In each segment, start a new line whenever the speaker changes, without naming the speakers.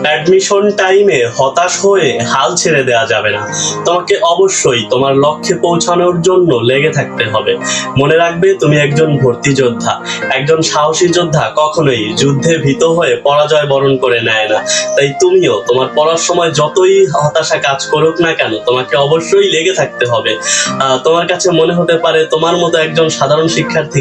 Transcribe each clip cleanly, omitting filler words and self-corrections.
Admission টাইমে হতাশ হয়ে হাল ছেড়ে দেওয়া যাবে না। তোমাকে অবশ্যই তোমার লক্ষ্যে পৌঁছানোর জন্য লেগে থাকতে হবে। মনে রাখবে, তুমি একজন ভর্তি যোদ্ধা। একজন সাহসী যোদ্ধা কখনোই যুদ্ধে ভীত হয়ে পরাজয় বরণ করে নেয় না। তাই তুমিও তোমার পড়ার সময় যতই হতাশা কাজ করুক না কেন, তোমাকে অবশ্যই লেগে থাকতে হবে। তোমার কাছে মনে হতে পারে তোমার মতো একজন সাধারণ শিক্ষার্থী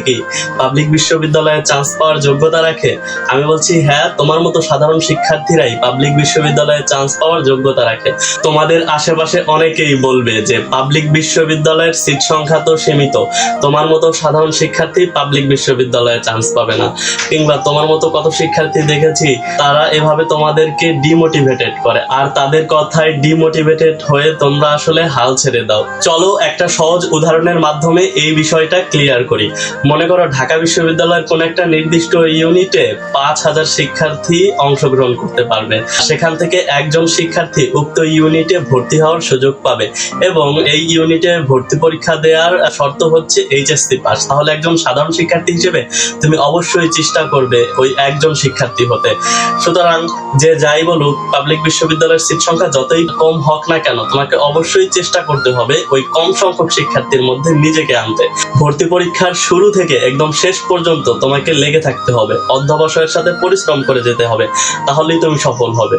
পাবলিক বিশ্ববিদ্যালয়ে চান্স পাওয়ার যোগ্যতা রাখে। আমি বলছি হ্যাঁ, তোমার মতো সাধারণ শিক্ষার্থীরাই পাবলিক বিশ্ববিদ্যালয়ে চান্স পাওয়ার যোগ্যতা রাখে। তোমাদের আশেপাশে অনেকেই বলবে যে পাবলিক বিশ্ববিদ্যালয়ের সিট সংখ্যা তো সীমিত, তোমার মতো সাধারণ শিক্ষার্থী পাবলিক বিশ্ববিদ্যালয়ে চান্স পাবে না। কিংবা তোমার মতো কত শিক্ষার্থী দেখেছি, তারা এভাবে তোমাদেরকে ডিমোটিভেটেড করে, আর তাদের কথায় ডিমোটিভেটেড হয়ে তোমরা আসলে হাল ছেড়ে দাও। চলো একটা সহজ উদাহরণের মাধ্যমে এই বিষয়টা ক্লিয়ার করি। মনে করো ঢাকা বিশ্ববিদ্যালয়ের কোন একটা নির্দিষ্ট ইউনিটে 5,000 শিক্ষার্থী অংশগ্রহণ করতে পারবে। সেখান থেকে একজন শিক্ষার্থী উক্ত ইউনিটে ভর্তি হওয়ার সুযোগ পাবে এবং এই ইউনিটে ভর্তি পরীক্ষা দেওয়ার শর্ত হচ্ছে এইচএসসি পাস। তাহলে একজন সাধারণ শিক্ষার্থী হিসেবে তুমি অবশ্যই চেষ্টা করবে ওই একজন শিক্ষার্থী হতে। সুতরাং যে যাই বলুক, পাবলিক বিশ্ববিদ্যালয়ের সিট সংখ্যা যতই কম হোক না কেন, তোমাকে অবশ্যই চেষ্টা করতে হবে ওই কম সংখ্যক শিক্ষার্থীর মধ্যে নিজেকে আনতে। ভর্তি পরীক্ষার শুরু থেকে একদম শেষ পর্যন্ত তোমাকে লেগে থাকতে হবে, অধ্যবসায়ের সাথে পরিশ্রম করে যেতে হবে, তাহলেই তুমি সফল হবে।